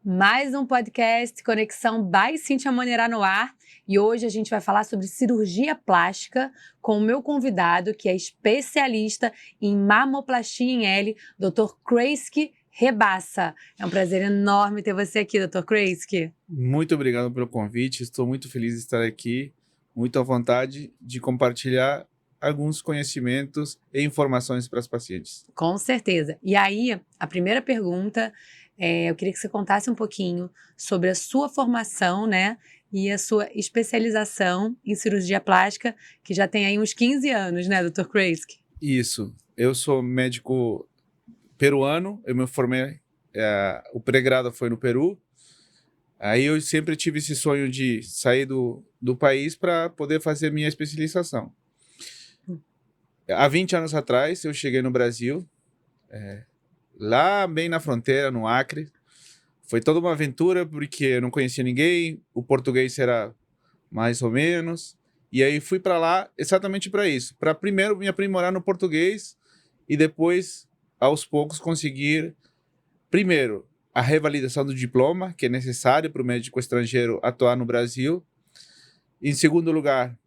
Mais um podcast Conexão by Cíntia Monerá no ar. E hoje a gente vai falar sobre cirurgia plástica com o meu convidado, que é especialista em mamoplastia em L, Dr. Kreisky Rebassa. É um prazer enorme ter você aqui, Dr. Kreisky. Muito obrigado pelo convite, estou muito feliz de estar aqui, muito à vontade de compartilhar alguns conhecimentos e informações para os pacientes. Com certeza. E aí, a primeira pergunta, eu queria que você contasse um pouquinho sobre a sua formação, né, e a sua especialização em cirurgia plástica, que já tem aí uns 15 anos, né, Dr. Kreisky? Isso, eu sou médico peruano, eu me formei, o pré-grado foi no Peru, aí eu sempre tive esse sonho de sair do país para poder fazer minha especialização. Há 20 anos atrás, eu cheguei no Brasil, lá bem na fronteira, no Acre. Foi toda uma aventura, porque eu não conhecia ninguém, o português era mais ou menos. E aí fui para lá exatamente para isso, para primeiro me aprimorar no português e depois, aos poucos, conseguir, primeiro, a revalidação do diploma, que é necessário para o médico estrangeiro atuar no Brasil. Em segundo lugar,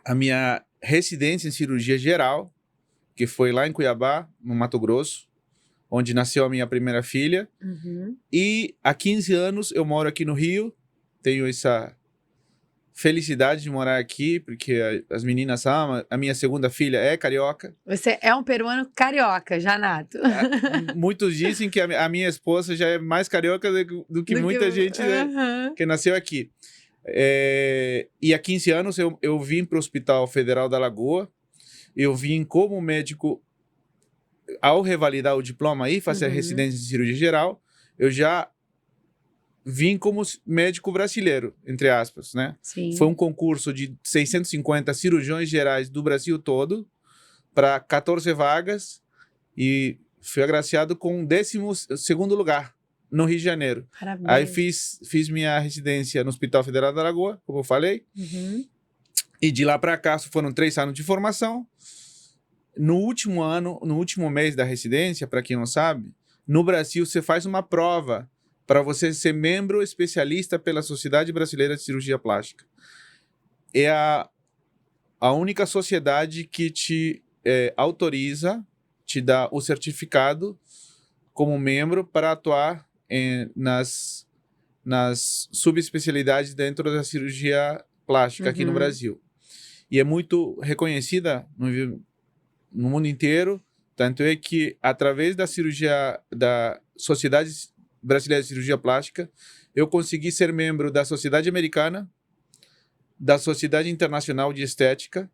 a minha residência em cirurgia geral, que foi lá em Cuiabá, no Mato Grosso, onde nasceu a minha primeira filha. Uhum. E há 15 anos eu moro aqui no Rio, tenho essa felicidade de morar aqui, porque as meninas amam, a minha segunda filha é carioca. Você é um peruano carioca, já nato. Muitos dizem que a minha esposa já é mais carioca do que muita gente que nasceu aqui. E há 15 anos eu vim para o Hospital Federal da Lagoa, eu vim como médico, ao revalidar o diploma e fazer a residência de cirurgia geral, eu já vim como médico brasileiro, entre aspas, né? Sim. Foi um concurso de 650 cirurgiões gerais do Brasil todo, para 14 vagas, e fui agraciado com o 12º lugar, no Rio de Janeiro. Parabéns. Aí fiz minha residência no Hospital Federal da Lagoa, como eu falei, e de lá para cá foram 3 anos de formação. No último mês da residência, para quem não sabe, no Brasil você faz uma prova para você ser membro especialista pela Sociedade Brasileira de Cirurgia Plástica. É a única sociedade que te autoriza, te dá o certificado como membro para atuar nas subespecialidades dentro da cirurgia plástica aqui no Brasil. E é muito reconhecida no mundo inteiro, tanto é que, através da Sociedade Brasileira de Cirurgia Plástica, eu consegui ser membro da Sociedade Americana, da Sociedade Internacional de Estética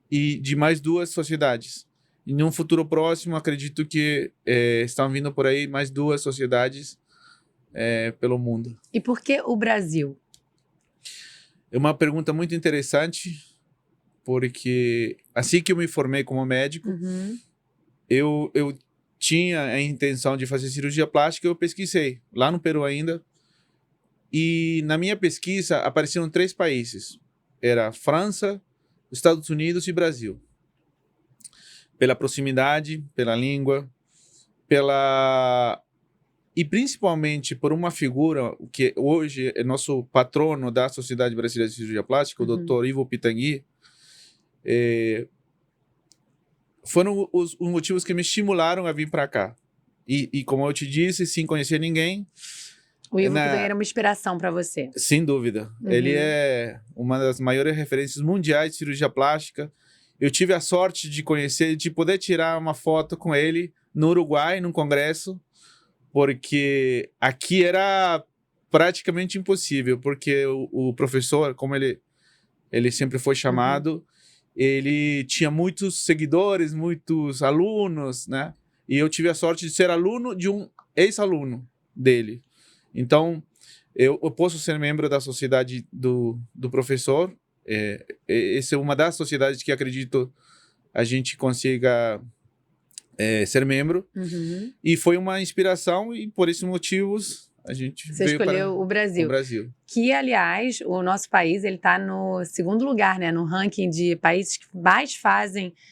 e de mais 2 sociedades. E num futuro próximo, acredito que estão vindo por aí mais 2 sociedades pelo mundo. E por que o Brasil? É uma pergunta muito interessante, porque assim que eu me formei como médico, eu tinha a intenção de fazer cirurgia plástica, eu pesquisei, lá no Peru ainda, e na minha pesquisa apareceram 3 países, era França, Estados Unidos e Brasil. Pela proximidade, pela língua, e principalmente por uma figura que hoje é nosso patrono da Sociedade Brasileira de Cirurgia Plástica, o Dr. Ivo Pitangui. Foram os motivos que me estimularam a vir para cá. E como eu te disse, sem conhecer ninguém... O Ivo Pitangui era uma inspiração para você. Sem dúvida. Ele é uma das maiores referências mundiais de cirurgia plástica. Eu tive a sorte de conhecer, de poder tirar uma foto com ele no Uruguai, num congresso, porque aqui era praticamente impossível, porque o professor, como ele sempre foi chamado, ele tinha muitos seguidores, muitos alunos, né? E eu tive a sorte de ser aluno de um ex-aluno dele. Então, eu posso ser membro da sociedade do professor. Essa é uma das sociedades que acredito a gente consiga ser membro. E foi uma inspiração, e por esses motivos a gente Você veio escolheu para o Brasil. Que, aliás, o nosso país está no 2º lugar, né, no ranking de países que mais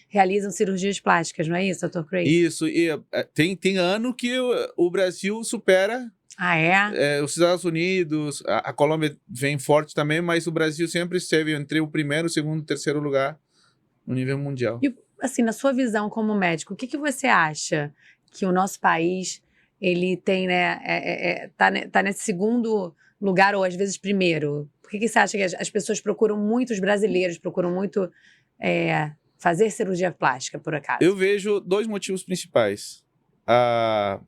realizam cirurgias plásticas, não é isso, Dr. Kreisky? Isso, e tem ano que o Brasil supera Ah, é? Os Estados Unidos, a Colômbia vem forte também, mas o Brasil sempre esteve entre o primeiro, o segundo e terceiro lugar no nível mundial. E, assim, na sua visão como médico, o que que você acha que o nosso país, ele tem, né, tá nesse segundo lugar ou às vezes primeiro? Por que que você acha que as pessoas procuram muito, os brasileiros procuram muito fazer cirurgia plástica, por acaso? Eu vejo dois motivos principais. A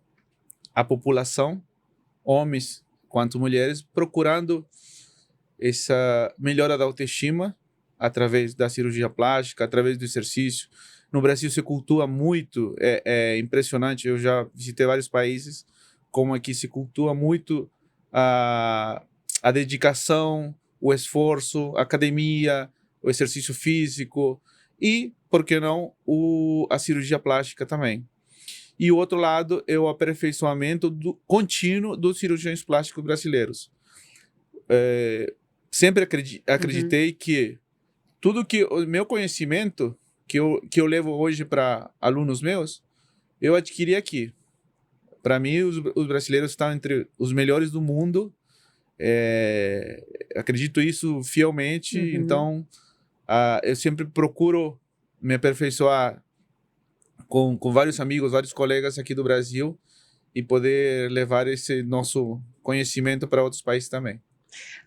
população, homens quanto mulheres, procurando essa melhora da autoestima através da cirurgia plástica, através do exercício. No Brasil se cultua muito, é impressionante, eu já visitei vários países, como aqui se cultua muito a dedicação, o esforço, a academia, o exercício físico e, por que não, a cirurgia plástica também. E o outro lado é o aperfeiçoamento contínuo dos cirurgiões plásticos brasileiros. Sempre acreditei que tudo que o meu conhecimento que eu levo hoje para alunos meus, eu adquiri aqui. Para mim, os brasileiros estão entre os melhores do mundo. Acredito isso fielmente. Então, eu sempre procuro me aperfeiçoar com vários amigos, vários colegas aqui do Brasil e poder levar esse nosso conhecimento para outros países também.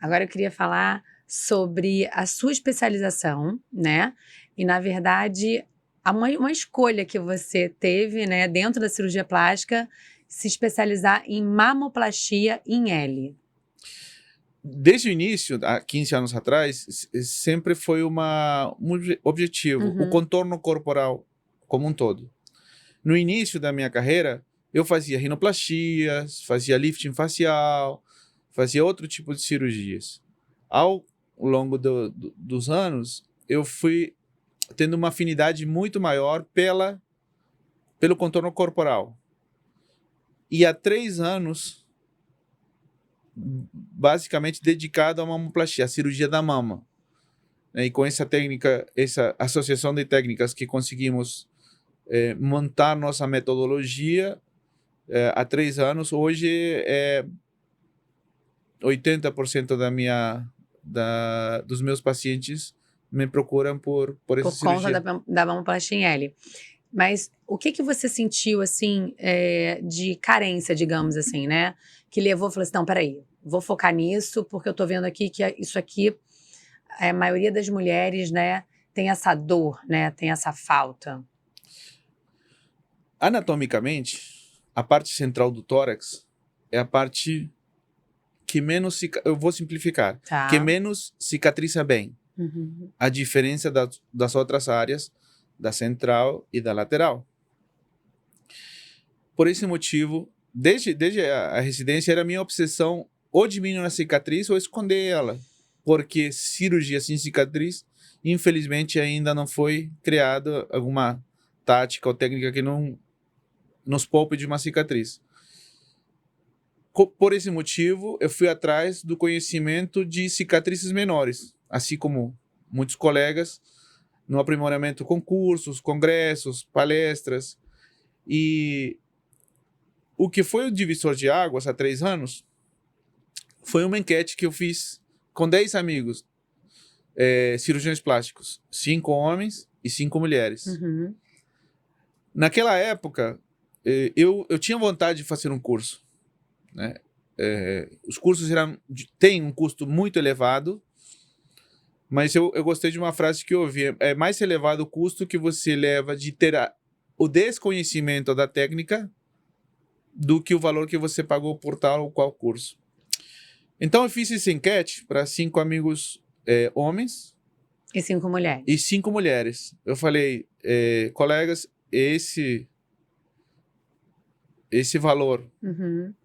Agora eu queria falar sobre a sua especialização, né? E, na verdade, uma escolha que você teve, né, dentro da cirurgia plástica, se especializar em mamoplastia em L. Desde o início, há 15 anos atrás, sempre foi um objetivo, o contorno corporal como um todo. No início da minha carreira, eu fazia rinoplastias, fazia lifting facial, fazia outro tipo de cirurgias. Ao longo dos anos, eu fui tendo uma afinidade muito maior pelo contorno corporal. E há 3 anos, basicamente dedicado à mamoplastia, à cirurgia da mama. E com essa técnica, essa associação de técnicas que conseguimos montar nossa metodologia há 3 anos, hoje 80% dos meus pacientes me procuram por essa Por conta cirurgia. da mamoplastia em L. Mas o que que você sentiu, assim, de carência, digamos assim, né? Que levou, falou assim, não, peraí, vou focar nisso, porque eu tô vendo aqui que isso aqui, a maioria das mulheres, né, tem essa dor, né, tem essa falta. Anatomicamente, a parte central do tórax é a parte que menos, eu vou simplificar, Tá. que menos cicatriza bem. A diferença das outras áreas, da central e da lateral. Por esse motivo, desde a residência, era minha obsessão ou diminuir a cicatriz ou esconder ela. Porque cirurgia sem cicatriz, infelizmente, ainda não foi criada alguma tática ou técnica que não nos poupe de uma cicatriz. Por esse motivo, eu fui atrás do conhecimento de cicatrizes menores, assim como muitos colegas, no aprimoramento com cursos, congressos, palestras. E o que foi o divisor de águas há 3 anos foi uma enquete que eu fiz com 10 amigos, cirurgiões plásticos, 5 homens e 5 mulheres. Naquela época, eu tinha vontade de fazer um curso, né? Os cursos têm um custo muito elevado, mas eu gostei de uma frase que eu ouvi: é mais elevado o custo que você leva de ter o desconhecimento da técnica do que o valor que você pagou por tal ou qual curso. Então eu fiz essa enquete para 5 amigos homens E 5 mulheres. e 5 mulheres. Eu falei, colegas, esse valor,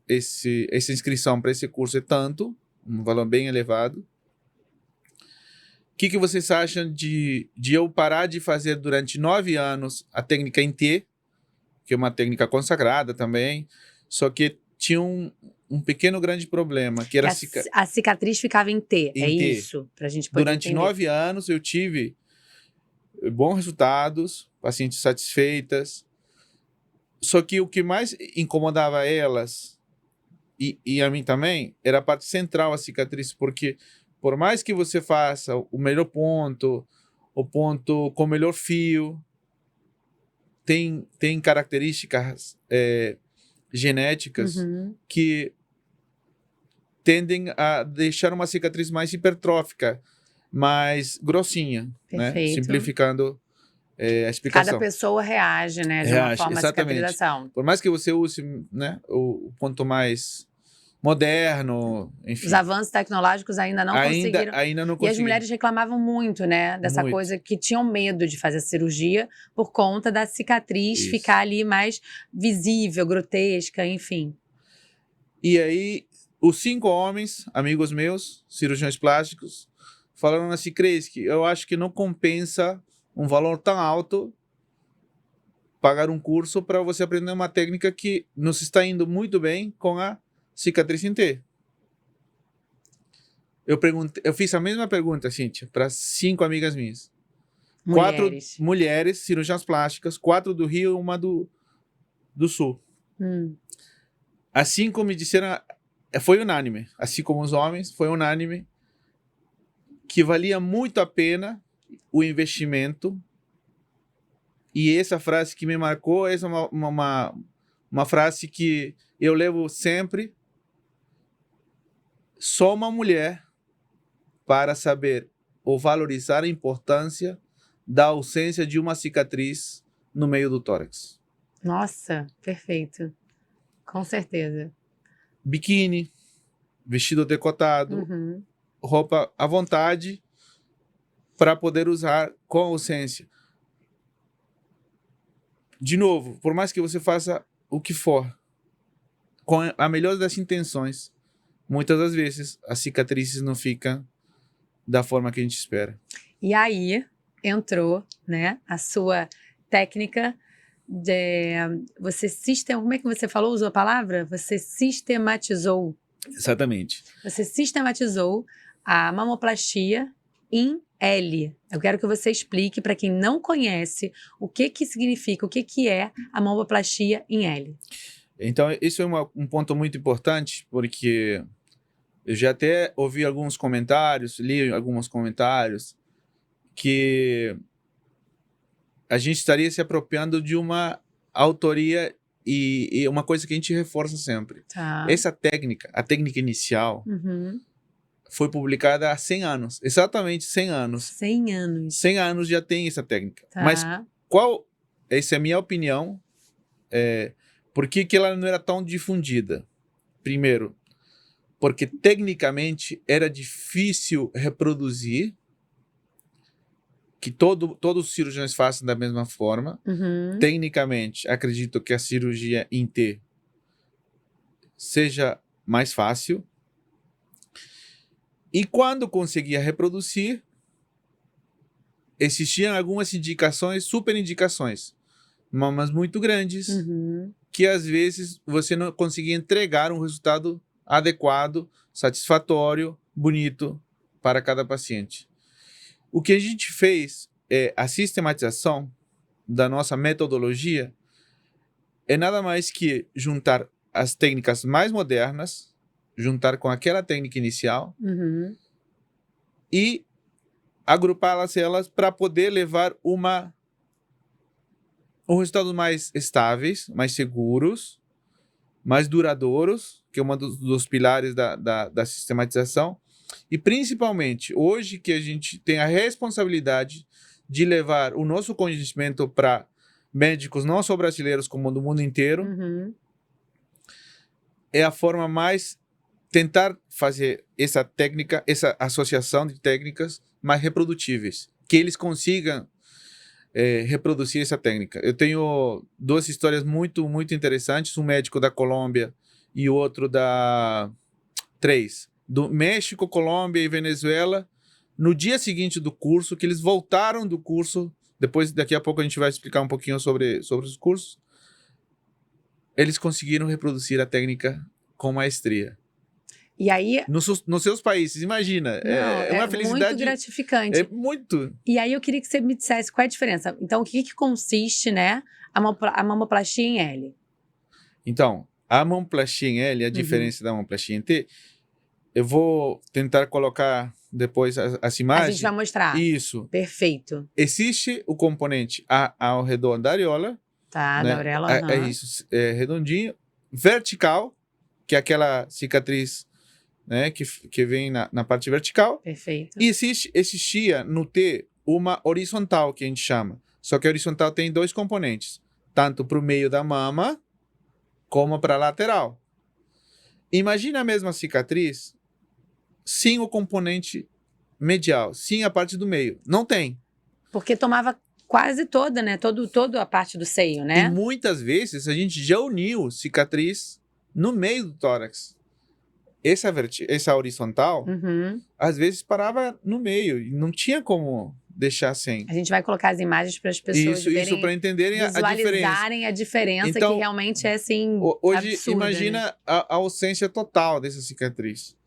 essa inscrição para esse curso é tanto, um valor bem elevado. O que vocês acham de eu parar de fazer durante 9 anos a técnica em T, que é uma técnica consagrada também, só que tinha um pequeno grande problema, que era a cicatriz ficava em T, em é T. isso? Pra gente poder Durante entender. 9 anos eu tive bons resultados, pacientes satisfeitas, só que o que mais incomodava elas e a mim também, era a parte central a cicatriz, porque por mais que você faça o melhor ponto, o ponto com o melhor fio, tem características genéticas que tendem a deixar uma cicatriz mais hipertrófica, mais grossinha, né? Simplificando a explicação. Cada pessoa reage, né, de uma forma à cicatrização. Por mais que você use, né, o ponto mais moderno, enfim. Os avanços tecnológicos ainda não conseguiram. Ainda não conseguiram. E as mulheres reclamavam muito, né, dessa coisa que tinham medo de fazer a cirurgia por conta da cicatriz ficar ali mais visível, grotesca, enfim. E aí, os 5 homens, amigos meus, cirurgiões plásticos, falaram assim, Kreisky, eu acho que não compensa um valor tão alto pagar um curso para você aprender uma técnica que nos está indo muito bem com a cicatriz em T. Eu fiz a mesma pergunta, Cíntia, para 5 amigas minhas. Mulheres. 4 mulheres, cirurgiãs plásticas, 4 do Rio e uma do Sul. As 5 me disseram, foi unânime, assim como os homens, foi unânime, que valia muito a pena o investimento. E essa frase que me marcou, essa é uma frase que eu levo sempre. Só uma mulher para saber ou valorizar a importância da ausência de uma cicatriz no meio do tórax. Nossa, perfeito. Com certeza. Biquíni, vestido decotado, roupa à vontade para poder usar com ausência. De novo, por mais que você faça o que for, com a melhor das intenções, muitas das vezes as cicatrizes não ficam da forma que a gente espera. E aí entrou, né, a sua técnica de como é que você falou, usou a palavra? Você sistematizou. Exatamente. Você sistematizou a mamoplastia em L. Eu quero que você explique para quem não conhece o que significa, o que é a mamoplastia em L. Então, isso é um ponto muito importante, porque eu já até ouvi alguns comentários, li alguns comentários, que a gente estaria se apropriando de uma autoria e uma coisa que a gente reforça sempre. Essa técnica, a técnica inicial, foi publicada há 100 anos. Exatamente 100 anos. 100 anos. 100 anos já tem essa técnica. Mas essa é a minha opinião, por que ela não era tão difundida? Primeiro, porque tecnicamente era difícil reproduzir, que todos os cirurgiões façam da mesma forma. Tecnicamente, acredito que a cirurgia em T seja mais fácil. E quando conseguia reproduzir, existiam algumas indicações, super indicações, mas muito grandes, que às vezes você não conseguia entregar um resultado adequado, satisfatório, bonito para cada paciente. O que a gente fez é a sistematização da nossa metodologia é nada mais que juntar as técnicas mais modernas, juntar com aquela técnica inicial e agrupá-las para poder levar um resultado mais estáveis, mais seguros, mais duradouros, que é um dos pilares da sistematização. E principalmente, hoje que a gente tem a responsabilidade de levar o nosso conhecimento para médicos não só brasileiros, como do mundo inteiro, é a forma mais tentar fazer essa técnica, essa associação de técnicas mais reprodutíveis, que eles consigam reproduzir essa técnica. Eu tenho 2 histórias muito, muito interessantes, um médico da Colômbia e outro do México, Colômbia e Venezuela, no dia seguinte do curso, que eles voltaram do curso, daqui a pouco a gente vai explicar um pouquinho sobre os cursos, eles conseguiram reproduzir a técnica com maestria. E aí... Nos seus países, imagina. É uma felicidade... muito gratificante. É muito. E aí eu queria que você me dissesse qual é a diferença. Então, o que consiste, né, a mamoplastia em L? Então, A mamoplastia em L, a diferença da mamoplastia em T, eu vou tentar colocar depois as imagens. A gente vai mostrar. Isso. Perfeito. Existe o componente ao redor da areola. Tá, né? da auréola. É isso, é redondinho. Vertical, que é aquela cicatriz, né, que vem na parte vertical. Perfeito. E existia no T uma horizontal, que a gente chama. Só que a horizontal tem dois componentes. Tanto para o meio da mama, como para a lateral. Imagina a mesma cicatriz sem o componente medial, sem a parte do meio. Não tem. Porque tomava quase toda, né? Toda a parte do seio, né? E muitas vezes a gente já uniu cicatriz no meio do tórax. Essa horizontal, às vezes parava no meio e não tinha como deixar sem. A gente vai colocar as imagens para as pessoas verem, isso para entenderem a diferença. Visualizarem a diferença, então, que realmente é assim hoje, absurda, imagina né? a ausência total dessa cicatriz.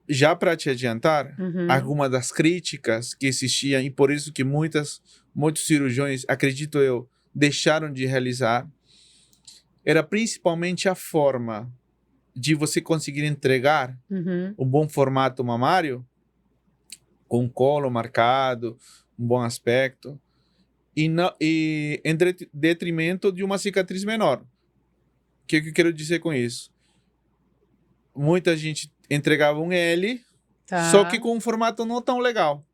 Já para te adiantar, alguma das críticas que existiam, e por isso que muitos cirurgiões, acredito eu, deixaram de realizar, era principalmente a forma de você conseguir entregar um bom formato mamário, com colo marcado, um bom aspecto, e em detrimento de uma cicatriz menor. O que eu quero dizer com isso? Muita gente entregava um L, só que com um formato não tão legal.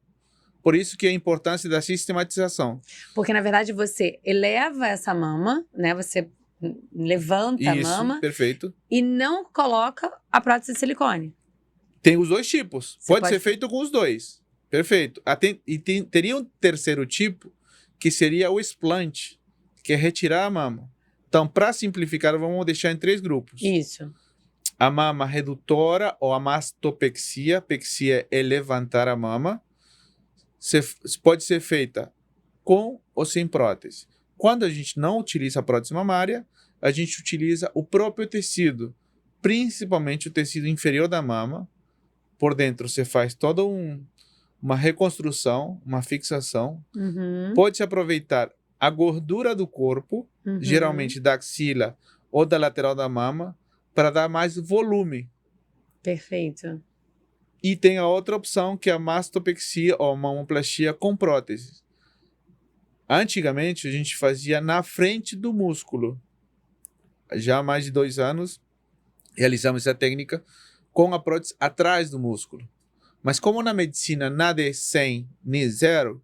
Por isso que a importância da sistematização. Porque, na verdade, você eleva essa mama, né? Você levanta a mama. Perfeito. E não coloca a prótese de silicone. Tem os dois tipos. Pode ser feito com os dois. Perfeito. Teria um terceiro tipo, que seria o explante, que é retirar a mama. Então, para simplificar, vamos deixar em 3 grupos. Isso. A mama redutora ou a mastopexia. Pexia é levantar a mama. Pode ser feita com ou sem prótese. Quando a gente não utiliza a prótese mamária, a gente utiliza o próprio tecido, principalmente o tecido inferior da mama. Por dentro você faz toda uma reconstrução, uma fixação. Pode-se aproveitar a gordura do corpo, geralmente da axila ou da lateral da mama, para dar mais volume. Perfeito. E tem a outra opção, que é a mastopexia ou mamoplastia com prótese. Antigamente, a gente fazia na frente do músculo. Já há mais de 2 anos, realizamos essa técnica com a prótese atrás do músculo. Mas como na medicina nada é 100 nem 0,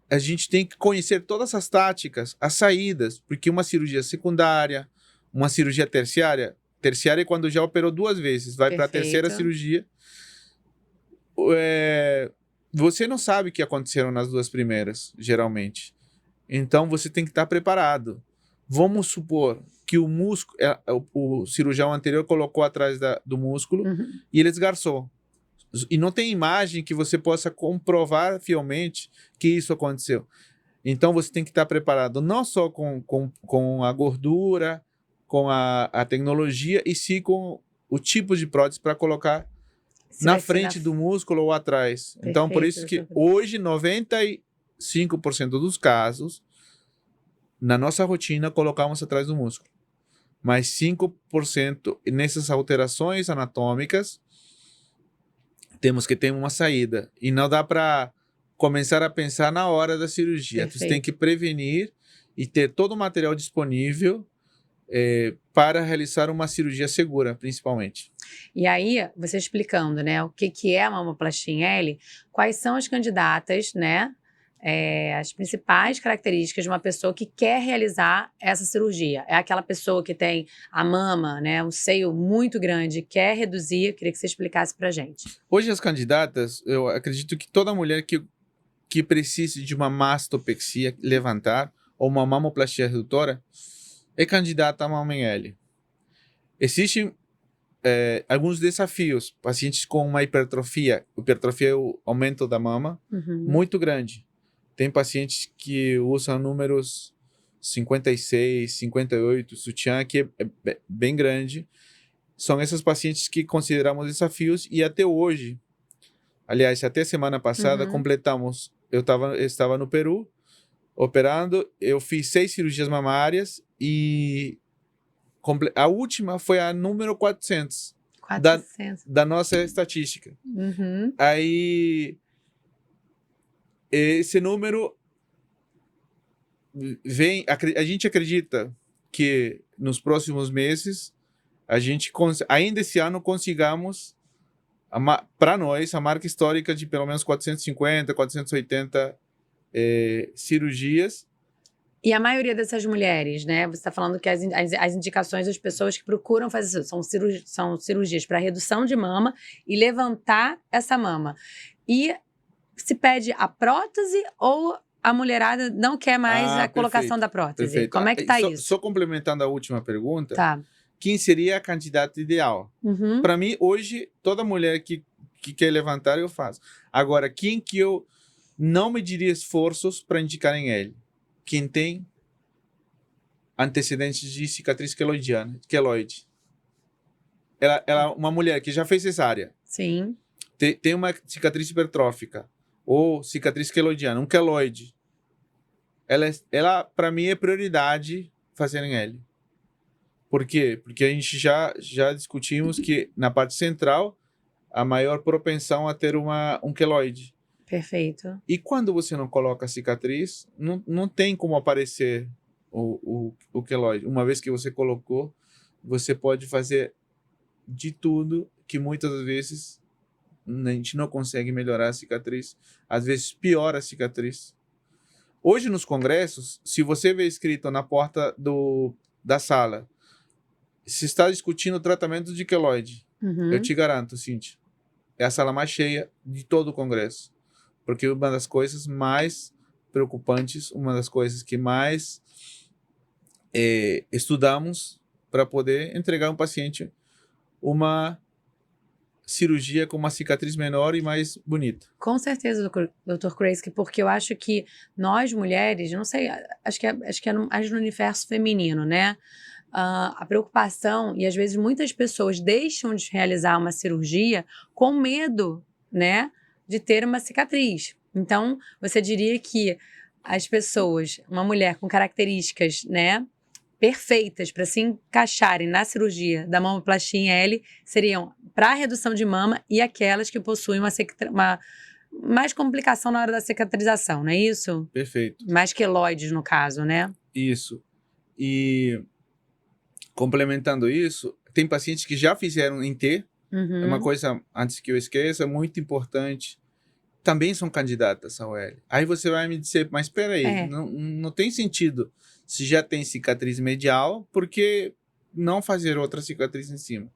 a gente tem que conhecer todas as táticas, as saídas, porque uma cirurgia secundária, uma cirurgia terciária é quando já operou 2 vezes, vai para a terceira cirurgia. Você não sabe o que aconteceram nas 2 primeiras, geralmente. Então, você tem que estar preparado. Vamos supor que o músculo, o cirurgião anterior colocou atrás do músculo e ele esgarçou. E não tem imagem que você possa comprovar fielmente que isso aconteceu. Então, você tem que estar preparado não só com a gordura, com a tecnologia, e sim com o tipo de prótese para colocar na frente do músculo ou atrás. Perfeito, então, por isso que hoje 95% dos casos, na nossa rotina, colocamos atrás do músculo. Mas 5% nessas alterações anatômicas, temos que ter uma saída. E não dá para começar a pensar na hora da cirurgia. Perfeito. Você tem que prevenir e ter todo o material disponível para realizar uma cirurgia segura, principalmente. E aí, você explicando, né, o que é a mamoplastia em L, quais são as candidatas, né, as principais características de uma pessoa que quer realizar essa cirurgia. É aquela pessoa que tem a mama, né, um seio muito grande, quer reduzir. Eu queria que você explicasse pra gente. Hoje as candidatas, eu acredito que toda mulher que precise de uma mastopexia, levantar, ou uma mamoplastia redutora, é candidata a mama em L. Existem alguns desafios. Pacientes com uma hipertrofia é o aumento da mama, muito grande. Tem pacientes que usam números 56, 58, sutiã, que é bem grande. São esses pacientes que consideramos desafios, e até hoje, aliás, até semana passada, completamos. Eu estava no Peru, operando, eu fiz 6 cirurgias mamárias, e A última foi a número 400 400. da nossa estatística. Uhum. Aí, esse número vem... A gente acredita que nos próximos meses, ainda esse ano consigamos, para nós, a marca histórica de pelo menos 450, 480 cirurgias. E a maioria dessas mulheres, né? Você está falando que as indicações das pessoas que procuram fazer isso são cirurgias para redução de mama e levantar essa mama. E se pede a prótese ou a mulherada não quer mais a colocação da prótese? Perfeito. Como é que tá isso? Só complementando a última pergunta, Tá. quem seria a candidata ideal? Uhum. Para mim, hoje, toda mulher que quer levantar, eu faço. Agora, quem que eu não mediria esforços para indicar em ele? Quem tem antecedentes de cicatriz queloide. Ela uma mulher que já fez cesárea. Sim. Tem uma cicatriz hipertrófica ou cicatriz queloidiana, um queloide. Ela para mim, é prioridade fazer em L. Por quê? Porque a gente já discutimos que na parte central, a maior propensão a ter um queloide. Perfeito. E quando você não coloca a cicatriz, não tem como aparecer o queloide. Uma vez que você colocou, você pode fazer de tudo que muitas vezes a gente não consegue melhorar a cicatriz. Às vezes piora a cicatriz. Hoje nos congressos, se você vê escrito na porta da sala, se está discutindo o tratamento de queloide, Uhum. eu te garanto, Cíntia, é a sala mais cheia de todo o congresso. Porque uma das coisas mais preocupantes, uma das coisas que mais estudamos para poder entregar a um paciente uma cirurgia com uma cicatriz menor e mais bonita. Com certeza, Dr. Kreisky, porque eu acho que nós mulheres, não sei, acho que é no universo feminino, né? A preocupação, e às vezes muitas pessoas deixam de realizar uma cirurgia com medo, né, de ter uma cicatriz. Então, você diria que as pessoas, uma mulher com características, né, perfeitas para se encaixarem na cirurgia da mamoplastia em L seriam para redução de mama e aquelas que possuem uma mais complicação na hora da cicatrização, não é isso? Perfeito. Mais queloides, no caso, né? Isso. E complementando isso, tem pacientes que já fizeram em T. Uhum. É uma coisa, antes que eu esqueça, muito importante. Também são candidatas ao L. Aí você vai me dizer, mas espera aí, não tem sentido se já tem cicatriz medial, por que não fazer outra cicatriz em cima?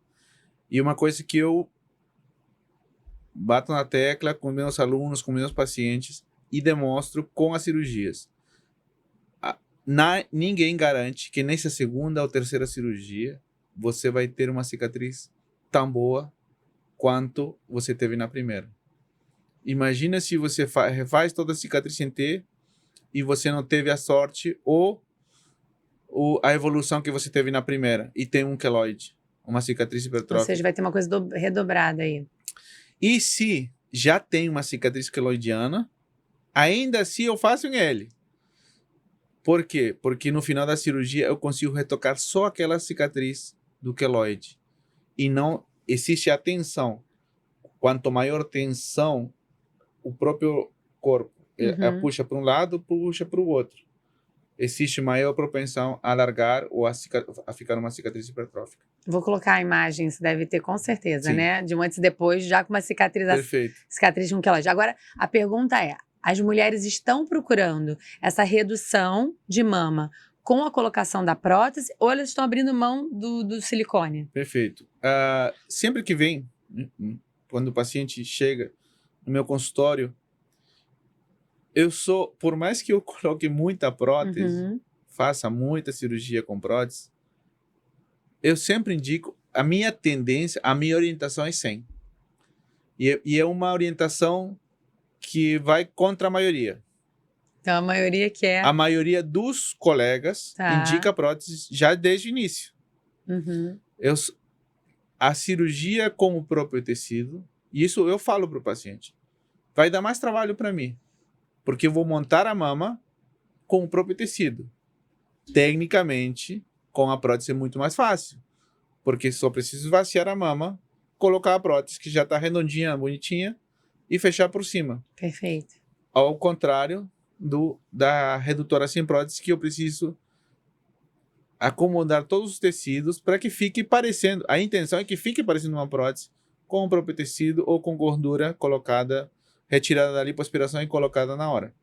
E uma coisa que eu bato na tecla com meus alunos, com meus pacientes e demonstro com as cirurgias. Ninguém garante que nessa segunda ou terceira cirurgia você vai ter uma cicatriz tão boa quanto você teve na primeira. Imagina se você refaz toda a cicatriz em T e você não teve a sorte ou a evolução que você teve na primeira e tem um queloide, uma cicatriz hipertrófica. Ou seja, vai ter uma coisa redobrada aí. E se já tem uma cicatriz queloidiana, ainda assim eu faço em L. Por quê? Porque no final da cirurgia eu consigo retocar só aquela cicatriz do queloide. E não existe a tensão. Quanto maior tensão, o próprio corpo puxa para um lado, puxa para o outro. Existe maior propensão a alargar ou a ficar uma cicatriz hipertrófica. Vou colocar a imagem, você deve ter com certeza, Sim. né? De um antes e depois, já com uma Perfeito. cicatriz com queloide. Agora, a pergunta é, as mulheres estão procurando essa redução de mama com a colocação da prótese ou elas estão abrindo mão do silicone? Perfeito. Sempre que vem, quando o paciente chega no meu consultório, por mais que eu coloque muita prótese, faça muita cirurgia com prótese, eu sempre indico, a minha tendência, a minha orientação é 100. E é uma orientação que vai contra a maioria. Então, a maioria quer... A maioria dos colegas indica prótese já desde o início. A cirurgia com o próprio tecido, e isso eu falo para o paciente, vai dar mais trabalho para mim, porque eu vou montar a mama com o próprio tecido. Tecnicamente, Com a prótese é muito mais fácil, porque só preciso esvaziar a mama, colocar a prótese que já está redondinha, bonitinha, e fechar por cima. Perfeito. Ao contrário da redutora sem prótese, que eu preciso acomodar todos os tecidos para que fique parecendo. A intenção é que fique parecendo uma prótese com o próprio tecido ou com gordura colocada, retirada da lipoaspiração e colocada na hora.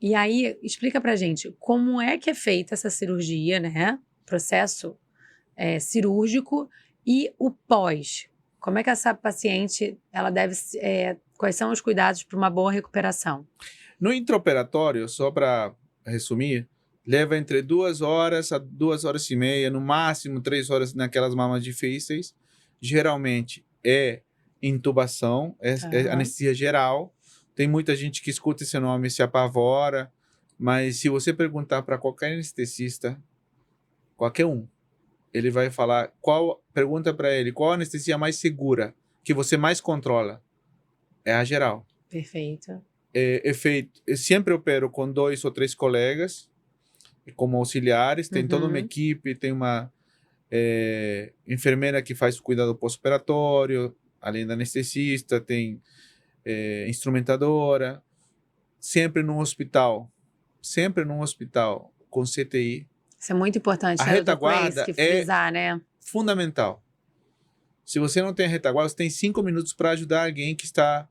E aí, explica pra gente como é que é feita essa cirurgia, né? Processo cirúrgico e o pós. Como é que essa paciente, ela deve, quais são os cuidados para uma boa recuperação? No intraoperatório, só para resumir, leva entre 2 horas a 2 horas e meia, no máximo 3 horas naquelas mamas difíceis. Geralmente é intubação, é anestesia geral. Tem muita gente que escuta esse nome e se apavora, mas se você perguntar para qualquer anestesista, qualquer um, ele vai falar, pergunta para ele, qual a anestesia mais segura, que você mais controla? É a geral. Perfeito. Eu sempre opero com 2 ou 3 colegas, como auxiliares, tem toda uma equipe, tem uma enfermeira que faz o cuidado pós-operatório, além da anestesista, tem instrumentadora, sempre num hospital com CTI. Isso é muito importante, A né, Dr. retaguarda Cleis, que frisar, né? Fundamental. Se você não tem a retaguarda, você tem 5 minutos para ajudar alguém que está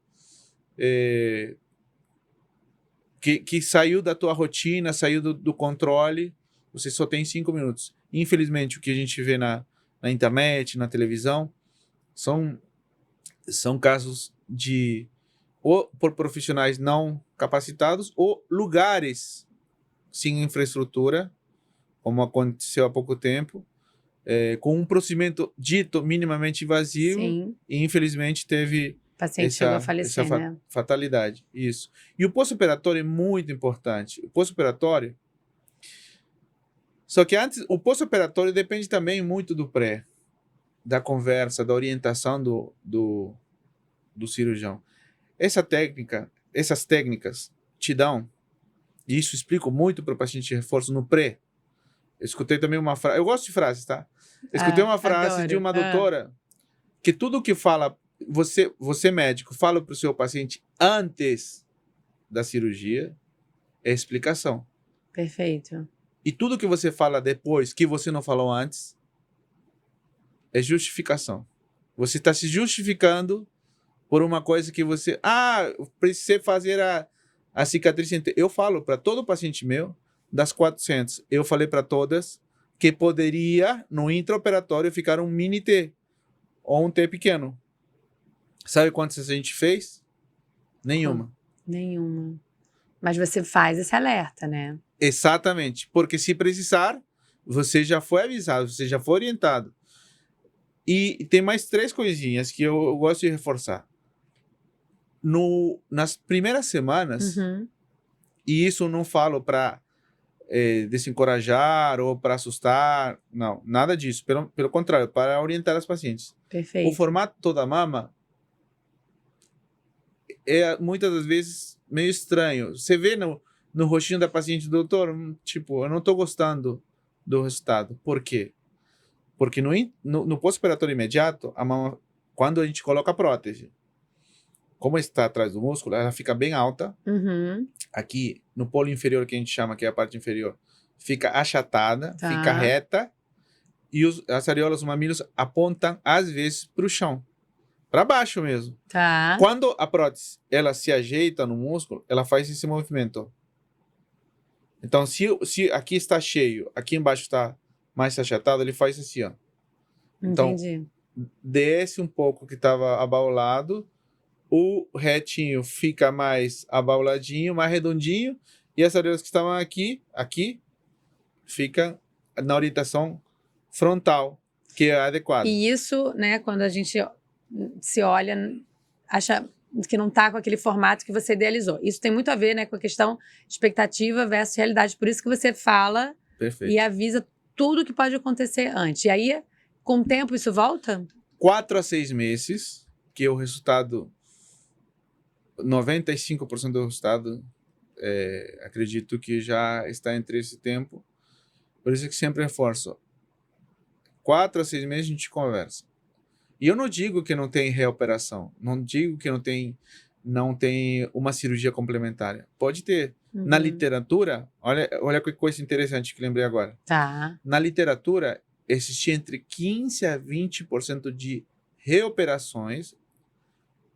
que saiu da tua rotina, saiu do controle. Você só tem 5 minutos. Infelizmente, o que a gente vê na internet, na televisão, são casos ou por profissionais não capacitados ou lugares sem infraestrutura, como aconteceu há pouco tempo, com um procedimento dito minimamente invasivo. Sim. E infelizmente teve O paciente chegou a falecer, né? fatalidade. Isso. E o pós-operatório é muito importante. O pós-operatório. Só que antes, o pós-operatório depende também muito do pré, da conversa, da orientação do cirurgião. Essas técnicas te dão, e isso explico muito para o paciente de reforço no pré. Eu escutei também uma frase, eu gosto de frases, tá? Eu escutei uma frase adoro. de uma doutora que tudo que fala, você médico, fala para o seu paciente antes da cirurgia é explicação. Perfeito. E tudo que você fala depois, que você não falou antes, é justificação. Você está se justificando por uma coisa que você... precisei fazer a cicatriz inteira. Eu falo para todo paciente meu, das 400, eu falei para todas que poderia, no intraoperatório, ficar um mini T ou um T pequeno. Sabe quantas a gente fez? Nenhuma. Nenhuma. Mas você faz esse alerta, né? Exatamente. Porque se precisar, você já foi avisado, você já foi orientado. E tem mais 3 coisinhas que eu gosto de reforçar. Nas primeiras semanas, e isso eu não falo para desencorajar ou para assustar, não, nada disso. Pelo contrário, para orientar as pacientes. Perfeito. O formato da mama é muitas das vezes meio estranho. Você vê no rostinho da paciente, doutor, tipo, eu não estou gostando do resultado. Por quê? Porque no pós-operatório imediato, a mama, quando a gente coloca a prótese, como está atrás do músculo, ela fica bem alta. Aqui, no polo inferior, que a gente chama, que é a parte inferior, fica achatada, fica reta, e as areolas dos mamilos apontam, às vezes, para o chão. Para baixo mesmo. Tá. Quando a prótese ela se ajeita no músculo, ela faz esse movimento. Então, se aqui está cheio, aqui embaixo está mais achatado, ele faz assim, ó. Então, entendi. Desce um pouco que estava abaulado, o retinho fica mais abauladinho, mais redondinho, e as areolas que estavam aqui, fica na orientação frontal, que é adequada. E isso, né, quando a gente se olha, acha que não está com aquele formato que você idealizou. Isso tem muito a ver, né, com a questão expectativa versus realidade. Por isso que você fala Perfeito. E avisa tudo que pode acontecer antes. E aí, com o tempo, isso volta? 4 a 6 meses, que é o resultado, 95% do resultado, acredito que já está entre esse tempo. Por isso que sempre reforço. 4 a 6 meses a gente conversa. E eu não digo que não tem reoperação. Não digo que não tem uma cirurgia complementar. Pode ter. Na literatura, olha que coisa interessante que lembrei agora. Tá. Na literatura, existe entre 15% a 20% de reoperações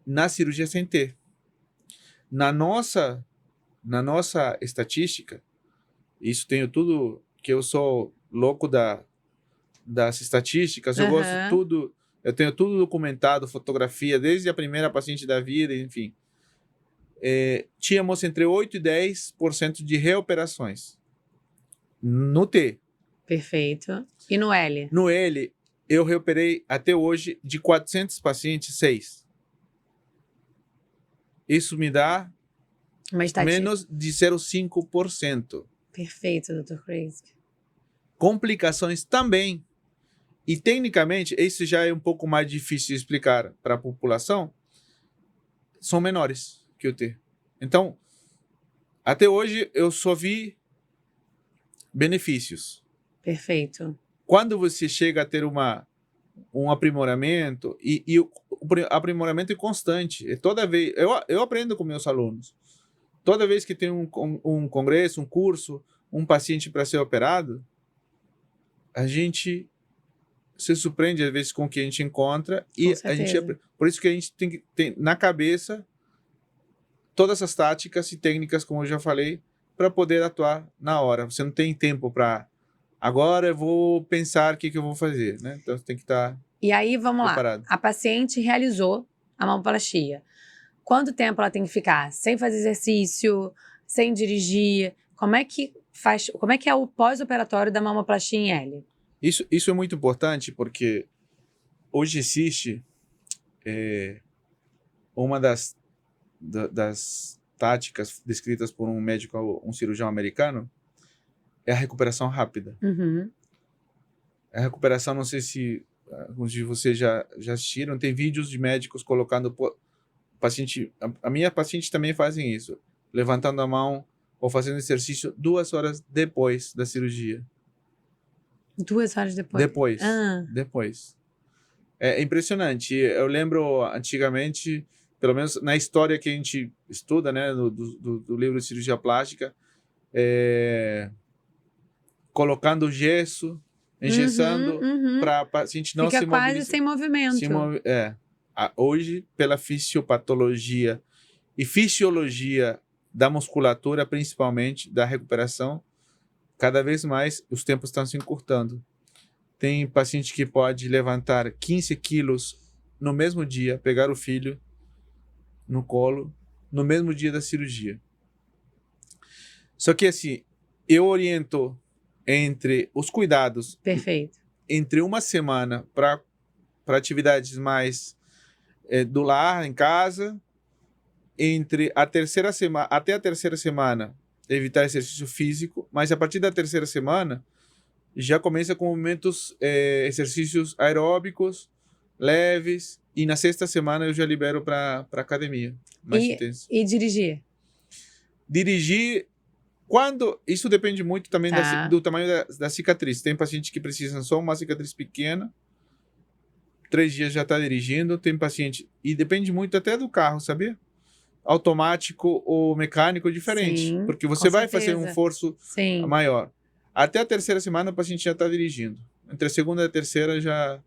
na cirurgia sem T. Na nossa estatística, isso tenho tudo, que eu sou louco das estatísticas, eu gosto tudo, eu tenho tudo documentado, fotografia, desde a primeira paciente da vida, enfim. Tínhamos entre 8% e 10% de reoperações no T. Perfeito. E no L? No L, eu reoperei até hoje de 400 pacientes, 6. Isso me dá menos de 0,5%. Perfeito, Dr. Crazy. Complicações também. E tecnicamente, isso já é um pouco mais difícil de explicar para a população, são menores que o T. Então, até hoje, eu só vi benefícios. Perfeito. Quando você chega a ter um aprimoramento, e o aprimoramento é constante. Toda vez, eu aprendo com meus alunos. Toda vez que tem um congresso, um curso, um paciente para ser operado, a gente se surpreende às vezes com o que a gente encontra e a gente, por isso que a gente tem que ter na cabeça todas as táticas e técnicas, como eu já falei, para poder atuar na hora. Você não tem tempo para agora eu vou pensar o que eu vou fazer, né? Então você tem que estar E aí, vamos preparado. lá. A paciente realizou a mamoplastia. Quanto tempo ela tem que ficar? Sem fazer exercício, sem dirigir? Como é que é o pós-operatório da mamoplastia em L? Isso é muito importante porque hoje existe uma das táticas descritas por um médico, um cirurgião americano, é a recuperação rápida. A recuperação, não sei se alguns de vocês já assistiram, tem vídeos de médicos colocando paciente, a minha paciente também fazem isso, levantando a mão ou fazendo exercício 2 horas depois da cirurgia. 2 horas depois? Depois. É impressionante. Eu lembro antigamente, pelo menos na história que a gente estuda, né, do livro de cirurgia plástica, colocando gesso, engessando para a paciente não se mobilizar. Fica quase sem movimento. Hoje, pela fisiopatologia e fisiologia da musculatura, principalmente da recuperação, cada vez mais os tempos estão se encurtando. Tem paciente que pode levantar 15 quilos no mesmo dia, pegar o filho no colo, no mesmo dia da cirurgia. Só que assim, eu oriento entre os cuidados. Perfeito. Entre uma semana para atividades mais do lar, em casa, até a terceira semana, evitar exercício físico, mas a partir da terceira semana, já começa com movimentos, exercícios aeróbicos, leves, e na sexta semana eu já libero para academia, mais intenso. E dirigir? Dirigir, isso depende muito também do tamanho da cicatriz. Tem paciente que precisa só uma cicatriz pequena, 3 dias já está dirigindo. Tem paciente, e depende muito até do carro, sabia? Automático ou mecânico diferente. Sim, porque você vai fazer um esforço maior. Até a terceira semana o paciente já está dirigindo. Entre a segunda e a terceira já...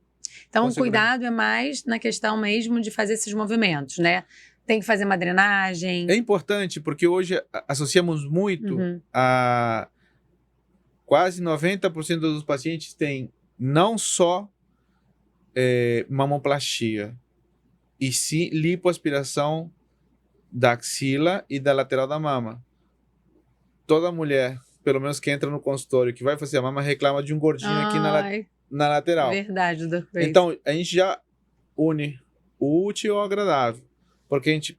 Então o cuidado é mais na questão mesmo de fazer esses movimentos, né? Tem que fazer uma drenagem. É importante porque hoje associamos muito a... Quase 90% dos pacientes têm não só mamoplastia, e sim lipoaspiração da axila e da lateral da mama. Toda mulher, pelo menos que entra no consultório, que vai fazer a mama, reclama de um gordinho aqui na lateral. Verdade, doutor. Então, a gente já une o útil ao agradável, porque a gente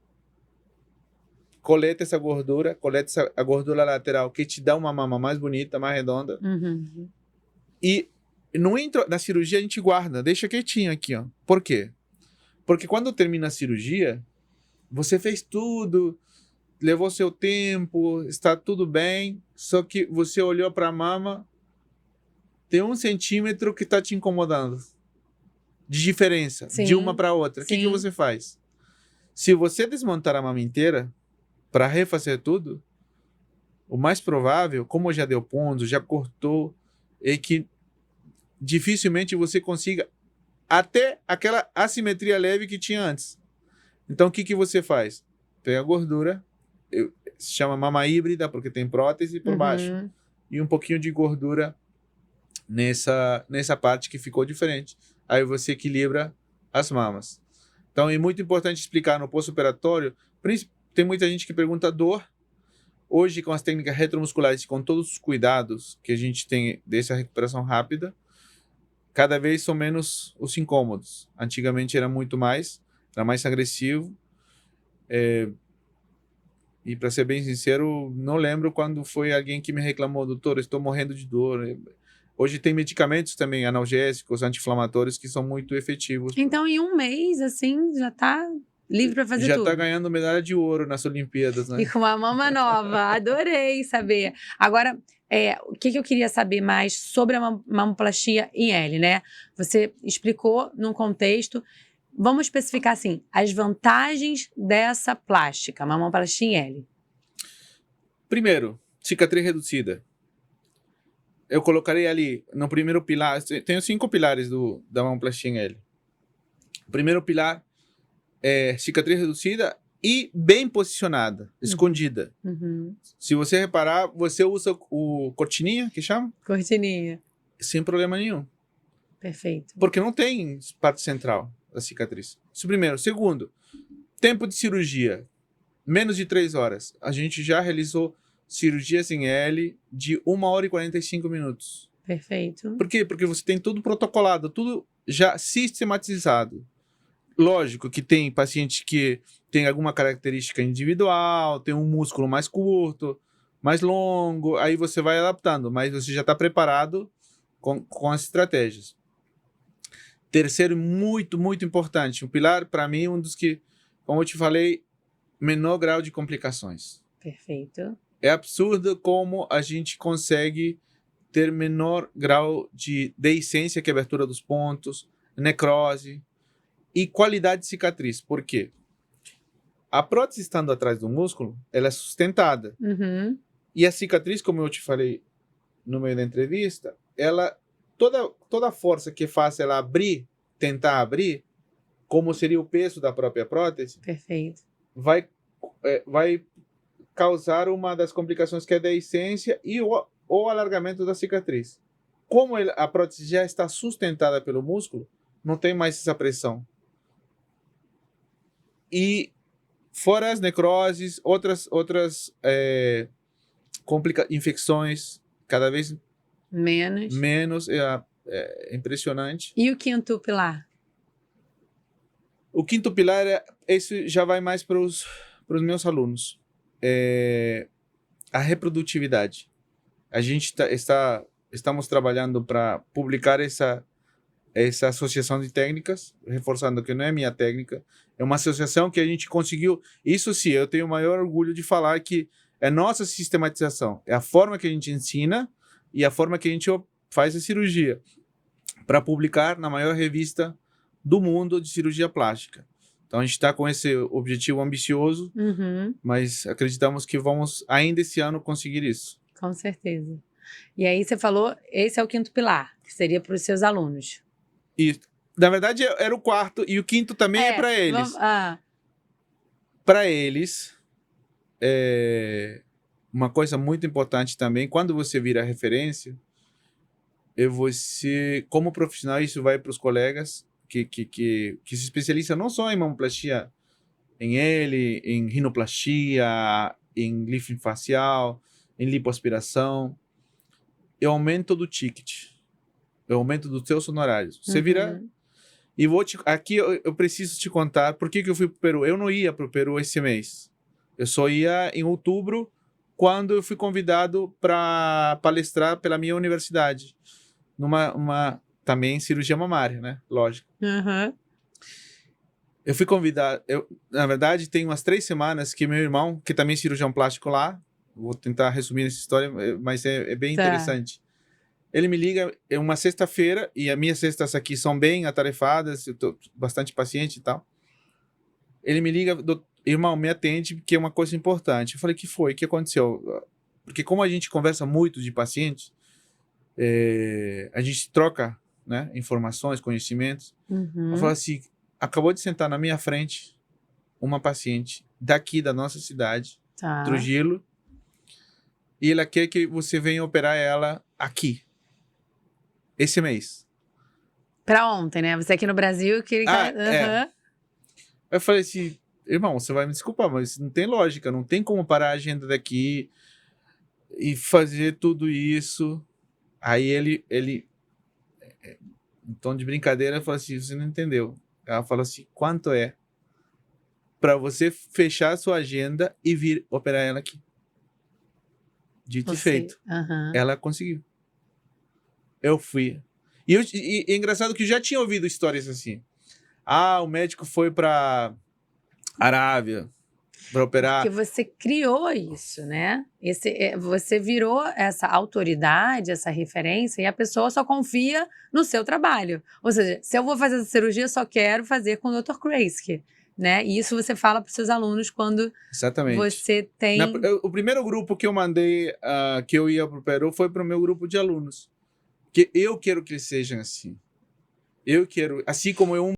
coleta a gordura lateral, que te dá uma mama mais bonita, mais redonda. E na cirurgia a gente guarda, deixa quietinho aqui, ó. Por quê? Porque quando termina a cirurgia, você fez tudo, levou seu tempo, está tudo bem, só que você olhou para a mama, tem 1 centímetro que está te incomodando. De diferença, Sim, de uma para outra. O que sim. você faz? Se você desmontar a mama inteira para refazer tudo, o mais provável, como já deu ponto, já cortou, é que dificilmente você consiga até aquela assimetria leve que tinha antes. Então, o que você faz? Pega a gordura, se chama mama híbrida, porque tem prótese por baixo, Uhum. e um pouquinho de gordura nessa parte que ficou diferente. Aí você equilibra as mamas. Então, é muito importante explicar no pós-operatório. Tem muita gente que pergunta dor. Hoje, com as técnicas retromusculares, com todos os cuidados que a gente tem dessa recuperação rápida, cada vez são menos os incômodos. Antigamente era muito mais, era mais agressivo. E para ser bem sincero, não lembro quando foi alguém que me reclamou, doutor, estou morrendo de dor. Hoje tem medicamentos também, analgésicos, anti-inflamatórios, que são muito efetivos. Então, em um mês, assim, já tá livre para fazer Já tudo. está ganhando medalha de ouro nas Olimpíadas, né? E com uma mama nova. Adorei saber. Agora, o que eu queria saber mais sobre a mamoplastia em L, né? Você explicou num contexto. Vamos especificar, assim, as vantagens dessa plástica, mamoplastia em L. Primeiro, cicatriz reduzida. Eu colocarei ali, no primeiro pilar, tenho 5 pilares da mamoplastia em L. O primeiro pilar é cicatriz reduzida e bem posicionada, escondida. Uhum. Se você reparar, você usa o cortininha, que chama? Cortininha. Sem problema nenhum. Perfeito. Porque não tem parte central da cicatriz. Isso primeiro. Segundo, tempo de cirurgia. Menos de 3 horas. A gente já realizou cirurgias em L de 1 hora e 45 minutos. Perfeito. Por quê? Porque você tem tudo protocolado, tudo já sistematizado. Lógico que tem paciente que tem alguma característica individual, tem um músculo mais curto, mais longo, aí você vai adaptando, mas você já está preparado com as estratégias. Terceiro, muito, muito importante, um pilar, para mim, um dos que, como eu te falei, menor grau de complicações. Perfeito. É absurdo como a gente consegue ter menor grau de deiscência, que é a abertura dos pontos, necrose e qualidade de cicatriz. Por quê? A prótese estando atrás do músculo, ela é sustentada. Uhum. E a cicatriz, como eu te falei no meio da entrevista, ela toda a força que faz ela abrir, tentar abrir, como seria o peso da própria prótese, Perfeito. vai causar uma das complicações que é a deiscência e o alargamento da cicatriz. Como a prótese já está sustentada pelo músculo, não tem mais essa pressão. E fora as necroses, outras infecções, cada vez menos, é impressionante. E o quinto pilar? O quinto pilar, esse já vai mais para os meus alunos. A reprodutividade. A gente estamos trabalhando para publicar essa associação de técnicas, reforçando que não é minha técnica, é uma associação que a gente conseguiu. Isso sim, eu tenho o maior orgulho de falar que é nossa sistematização, é a forma que a gente ensina e a forma que a gente faz a cirurgia, para publicar na maior revista do mundo de cirurgia plástica. Então a gente está com esse objetivo ambicioso, mas acreditamos que vamos ainda esse ano conseguir isso. Com certeza. E aí você falou, esse é o quinto pilar, que seria para os seus alunos. E, na verdade, era o quarto, e o quinto também é para eles. Para eles, uma coisa muito importante também, quando você vira referência, você, como profissional, isso vai para os colegas que se especializam não só em mamoplastia, em L, em rinoplastia, em lifting facial, em lipoaspiração, é o aumento do ticket, é o aumento dos seus honorários. Você vira... E aqui eu preciso te contar por que eu fui para o Peru. Eu não ia para o Peru esse mês. Eu só ia em outubro, quando eu fui convidado para palestrar pela minha universidade. Também cirurgia mamária, né? Lógico. Eu fui convidado... na verdade, tem umas 3 semanas que meu irmão, que também é cirurgião plástico lá, vou tentar resumir essa história, mas é bem interessante. Ele me liga, é uma sexta-feira, e as minhas sextas aqui são bem atarefadas, eu tô bastante paciente e tal. Ele me liga, irmão, me atende, porque é uma coisa importante. Eu falei, que foi? O que aconteceu? Porque como a gente conversa muito de pacientes, a gente troca, né, informações, conhecimentos. Eu falo assim, acabou de sentar na minha frente uma paciente daqui da nossa cidade, Trujillo, e ela quer que você venha operar ela aqui, esse mês. Pra ontem, né? Você aqui no Brasil, que ele quer... Eu falei assim, irmão, você vai me desculpar, mas não tem lógica, não tem como parar a agenda daqui e fazer tudo isso. Aí ele em tom de brincadeira, falou assim, você não entendeu. Ela falou assim, quanto é para você fechar a sua agenda e vir operar ela aqui? Dito e feito. Ela conseguiu. Eu fui. E é engraçado que eu já tinha ouvido histórias assim. Ah, o médico foi para Arábia para operar. Porque você criou isso, né? Você virou essa autoridade, essa referência, e a pessoa só confia no seu trabalho. Ou seja, se eu vou fazer essa cirurgia, eu só quero fazer com o Dr. Kreisky, né? E isso você fala para os seus alunos quando você tem... O primeiro grupo que eu mandei, que eu ia para o Peru, foi para o meu grupo de alunos. Que eu quero que eles sejam assim. Eu quero, assim como eu